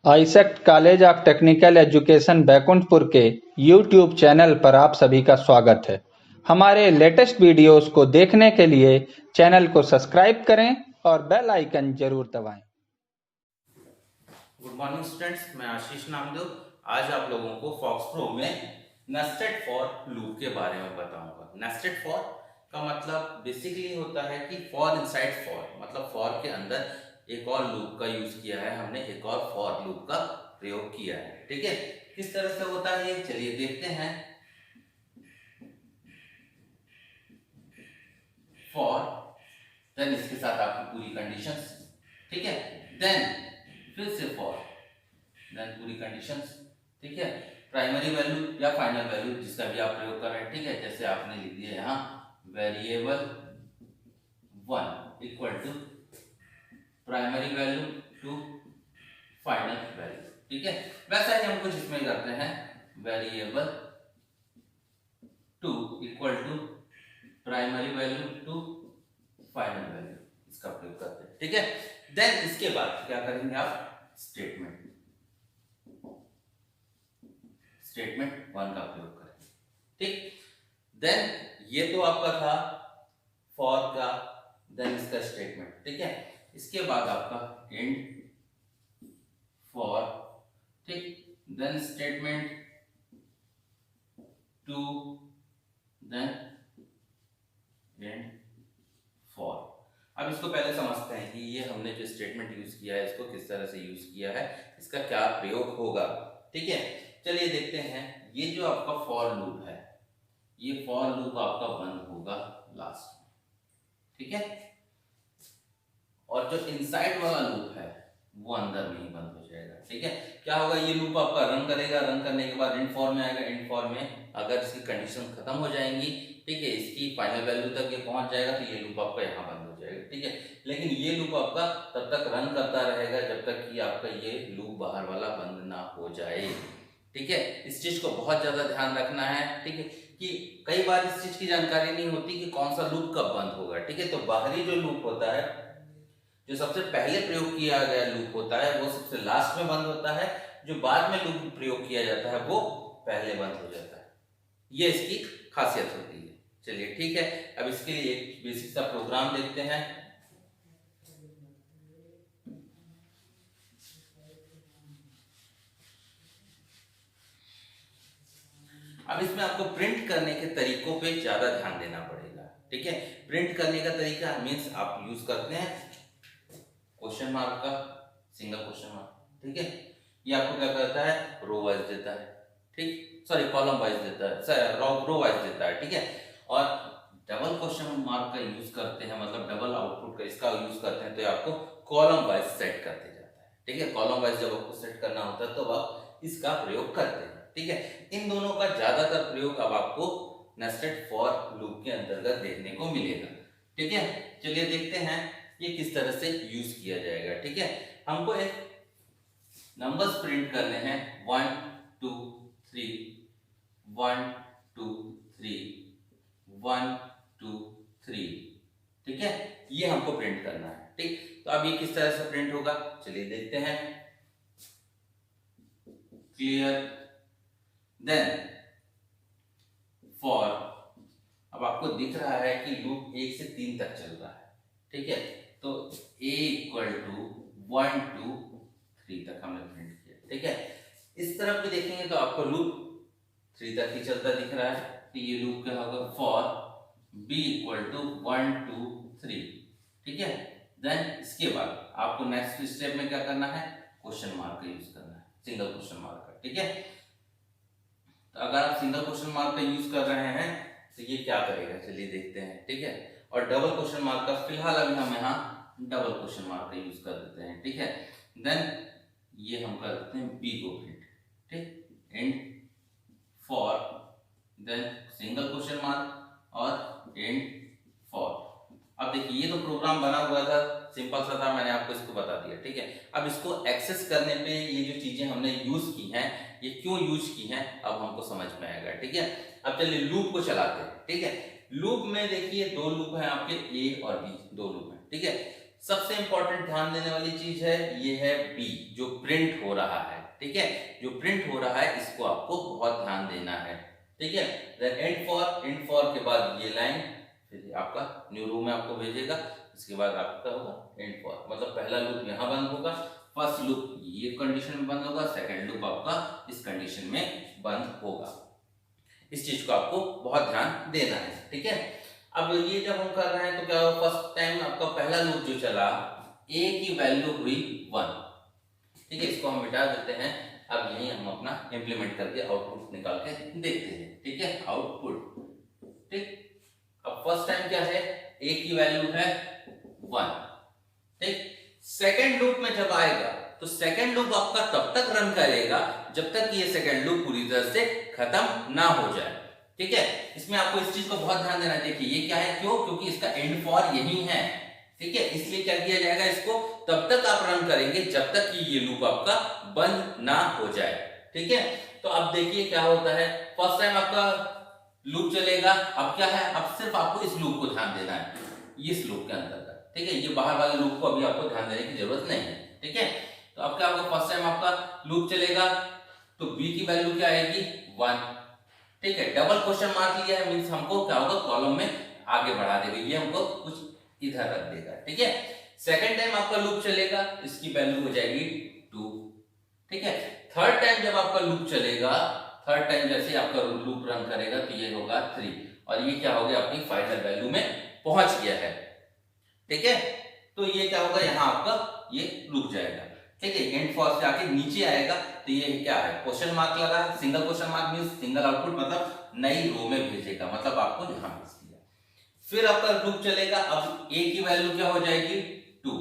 AISECT college of technical education Baikunthpur के YouTube channel पर आप सभी का स्वागत है। हमारे लेटेस्ट वीडियोस को देखने के लिए चैनल को सब्सक्राइब करें और बेल आइकन जरूर दबाएं। गुड मॉर्निंग स्टूडेंट्स, मैं आशीष नामदेव। आज आप लोगों को फॉक्स प्रो में नेस्टेड फॉर लूप के बारे में बताऊंगा। नेस्टेड फॉर का मतलब बेसिकली होता है कि फॉर इनसाइड फॉर, मतलब फॉर के अंदर एक और लूप का यूज किया है हमने, एक और फॉर लूप का प्रयोग किया है। ठीक है, किस तरह से होता है ये चलिए देखते हैं। फॉर देन इसके साथ आपकी पूरी कंडीशंस, ठीक है, देन फिर से फॉर देन पूरी कंडीशंस, ठीक है, प्राइमरी वैल्यू या फाइनल वैल्यू जिसका भी आप प्रयोग कर रहे हैं। ठीक है, जैसे आपने लिख दिया यहाँ variable 1 equal to primary value to final value. ठीक है, वैसा ही हम कुछ इसमें करते हैं, variable 2 equal to primary value to final value, इसका प्रयोग करते हैं। ठीक है, देन इसके बाद क्या करेंगे आप, स्टेटमेंट 1 का प्रयोग करें। ठीक, देन ये तो आपका था फॉर का, देन इसका स्टेटमेंट। ठीक है, इसके बाद आपका एंड फॉर, ठीक, then statement 2, then end for. अब इसको पहले समझते हैं कि ये हमने जो स्टेटमेंट यूज किया है इसको किस तरह से यूज किया है, इसका क्या प्रयोग होगा। ठीक है, चलिए देखते हैं। ये जो आपका फॉर लूप है, ये फॉर लूप आपका बंद होगा लास्ट में। ठीक है, और जो इनसाइड वाला लूप है वो अंदर में ही बंद हो जाएगा। ठीक है, क्या होगा, ये लूप आपका रन करेगा, रन करने के बाद इंड फॉर में आएगा, इंड फॉर में अगर इसकी कंडीशन खत्म हो जाएंगी, ठीक है, इसकी फाइनल वैल्यू तक ये पहुंच जाएगा तो ये लूप आपका यहाँ बंद हो जाएगा। ठीक है, लेकिन ये लूप आपका तब तक रन करता रहेगा जब तक कि आपका ये लूप बाहर वाला बंद ना हो जाए। ठीक है, इस चीज को बहुत ज्यादा ध्यान रखना है। ठीक है, कि कई बार इस चीज की जानकारी नहीं होती कि कौन सा लूप कब बंद होगा। ठीक है, तो बाहरी जो लूप होता है, जो सबसे पहले प्रयोग किया गया लूप होता है वो सबसे लास्ट में बंद होता है, जो बाद में लूप प्रयोग किया जाता है वो पहले बंद हो जाता है। ये इसकी खासियत होती है। चलिए ठीक है, अब इसके लिए एक बेसिक सा प्रोग्राम देखते हैं। अब इसमें आपको प्रिंट करने के तरीकों पे ज्यादा ध्यान देना पड़ेगा। ठीक है, प्रिंट करने का तरीका मीन्स आप यूज करते हैं क्वेश्चन मार्क का, सिंगल क्वेश्चन मार्क। ठीक है, ये आपको क्या करता है, रो वाइज देता है, ठीक, सॉरी कॉलम वाइज देता है, रो वाइज देता है। ठीक है, और डबल क्वेश्चन मार्क का यूज करते हैं, मतलब डबल आउटपुट का इसका यूज करते हैं तो आपको कॉलम वाइज सेट करते जाता है। ठीक है, कॉलम वाइज जब आपको सेट करना होता है तो आप इसका प्रयोग करते हैं। ठीक है, इन दोनों का ज्यादातर प्रयोग अब आपको नेस्टेड फॉर लूप के अंतर्गत देखने को मिलेगा। ठीक है, चलिए देखते हैं ये किस तरह से यूज किया जाएगा। ठीक है, हमको एक नंबर्स प्रिंट करने हैं, 1 2 3, 1 2 3, 1 2 3। ठीक है, ये हमको प्रिंट करना है। ठीक, तो अब ये किस तरह से प्रिंट होगा चलिए देखते हैं। क्लियर, देन फॉर, अब आपको दिख रहा है कि लूप 1 से 3 तक चल रहा है। ठीक है, तो a इक्वल टू 1 2 3 तक हमने प्रिंट किया। ठीक है, इस तरफ भी देखेंगे तो आपको लूप 3 तक ही चलता दिख रहा है, तो ये लूप क्या होगा, फॉर b इक्वल टू 1 2 3। ठीक है, देन इसके बाद आपको नेक्स्ट स्टेप में क्या करना है, क्वेश्चन मार्क का यूज करना है, सिंगल क्वेश्चन मार्क का। ठीक है, तो अगर आप सिंगल क्वेश्चन मार्क का यूज कर रहे हैं तो ये क्या करेगा चलिए देखते हैं। ठीक है, और डबल क्वेश्चन मार्क का फिलहाल अभी हम यहाँ डबल क्वेश्चन मार्क का यूज कर देते हैं। ठीक है, देन ये हम कर देते हैं बी को प्रिंट। ठीक, end for, then single question mark और एंड फॉर। अब देखिए ये तो प्रोग्राम बना हुआ था, सिंपल सा था, मैंने आपको इसको बता दिया। ठीक है, अब इसको एक्सेस करने पे ये जो चीजें हमने यूज की हैं ये क्यों यूज की हैं अब हमको समझ में आएगा। ठीक है, अब चलिए लूप को चलाते हैं। ठीक है, लूप में देखिए 2 लूप हैं आपके, ए और बी, 2 लूप हैं। ठीक है, सबसे इंपॉर्टेंट ध्यान देने वाली चीज है ये है बी, जो प्रिंट हो रहा है, ठीक है, जो प्रिंट हो रहा है इसको आपको बहुत ध्यान देना है, ठीक है। देन एंड फॉर के बाद ये लाइन, फिर आपका न्यू रो में आपको भेजेगा, इसके बाद आपका होगा एंड फॉर, मतलब पहला लूप यहाँ बंद होगा, फर्स्ट लूप ये कंडीशन में बंद होगा, सेकंड लूप आपका इस कंडीशन में बंद होगा। इस चीज को आपको बहुत ध्यान देना है, ठीक है। अब ये जब हम कर रहे हैं तो क्या होगा, फर्स्ट टाइम आपका पहला लूप जो चला a की वैल्यू हुई 1, ठीक है, इसको हम मिटा देते हैं। अब यही हम अपना इंप्लीमेंट करके आउटपुट निकाल के देखते हैं, ठीक है, आउटपुट, ठीक। अब फर्स्ट टाइम क्या है, a की वैल्यू है 1, ठीक। सेकेंड लूप में जब आएगा तो सेकेंड लूप आपका तब तक रन करेगा जब तक ये सेकेंड लूप पूरी तरह से खत्म ना हो जाए, ठीक है। इसमें आपको इस चीज को बहुत ध्यान देना है। देखिए ये क्या है, क्यों, क्योंकि इसका एंड फॉर यही है, ठीक है, इसलिए क्या किया जाएगा, इसको तब तक आप रन करेंगे जब तक कि ये लूप आपका बंद ना हो जाए, ठीक है। तो अब देखिए क्या होता है, फर्स्ट टाइम आपका लूप चलेगा, अब क्या है, अब सिर्फ आपको इस लूप को ध्यान देना है, इस लूप के अंतर्गत, ठीक है, ये बाहर वाले लूप को अभी आपको ध्यान देने की जरूरत नहीं है, ठीक है। तो अब क्या होगा, फर्स्ट टाइम आपका लूप चलेगा तो b की वैल्यू क्या आएगी 1, ठीक है। डबल क्वेश्चन मार्क लिया है, मींस हमको क्या होगा, कॉलम में आगे बढ़ा देगा, ये हमको कुछ इधर रख देगा, ठीक है। सेकंड टाइम आपका लूप चलेगा, इसकी वैल्यू हो जाएगी 2, ठीक है। थर्ड टाइम जब आपका लूप चलेगा, थर्ड टाइम जैसे आपका लूप रन करेगा तो ये होगा 3, और ये क्या हो गया, अपनी फाइनल वैल्यू में पहुंच गया है, ठीक है। तो ये क्या होगा, यहां आपका ये रुक जाएगा, ठीक है। एंड फॉर से आके नीचे आएगा तो ये क्या है, क्वेश्चन मार्क लगा है, single question mark means single output, मतलब नई रो में भेजेगा, मतलब आपको यहां भेज दिया। फिर आपका लूप चलेगा, अब a की वैल्यू क्या हो जाएगी 2,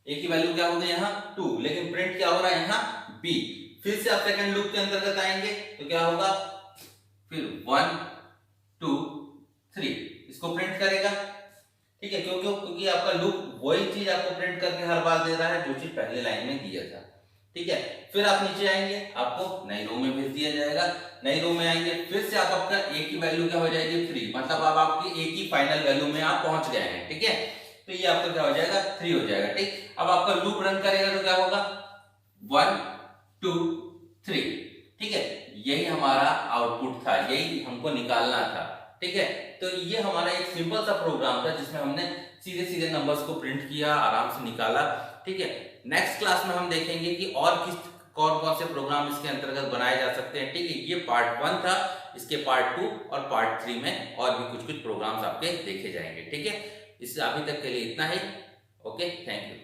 a की वैल्यू क्या होगी यहाँ 2, लेकिन प्रिंट क्या हो रहा है यहाँ b। फिर से आप सेकंड लूप के अंतर्गत आएंगे तो क्या होगा, फिर 1 2 3 इसको प्रिंट करेगा, ठीक है, क्योंकि आपका लूप वही चीज आपको प्रिंट करके हर बार दे रहा है जो चीज पहले लाइन में दिया था, ठीक है। फिर आप नीचे आएंगे, आपको नई रो में भेज दिया जाएगा, नई रो में आएंगे, फिर से आप आपका a की वैल्यू क्या हो जाएगी 3, मतलब अब आपकी a की फाइनल वैल्यू में आप पहुंच गए हैं, ठीक है। तो ये आपका क्या हो जाएगा 3 हो जाएगा, ठीक। अब आपका लूप रन करेगा तो क्या होगा 1 2 3, ठीक है, यही हमारा आउटपुट था, यही हमको निकालना था, ठीक है। तो ये हमारा एक सिंपल सा प्रोग्राम था जिसमें हमने सीधे सीधे नंबर्स को प्रिंट किया, आराम से निकाला, ठीक है। नेक्स्ट क्लास में हम देखेंगे कि और कौन कौन से प्रोग्राम इसके अंतर्गत बनाए जा सकते हैं, ठीक है। ये पार्ट 1 था, इसके पार्ट 2 और पार्ट 3 में और भी कुछ प्रोग्राम्स आपके देखे जाएंगे, ठीक है। इससे अभी तक के लिए इतना ही, ओके, थैंक यू।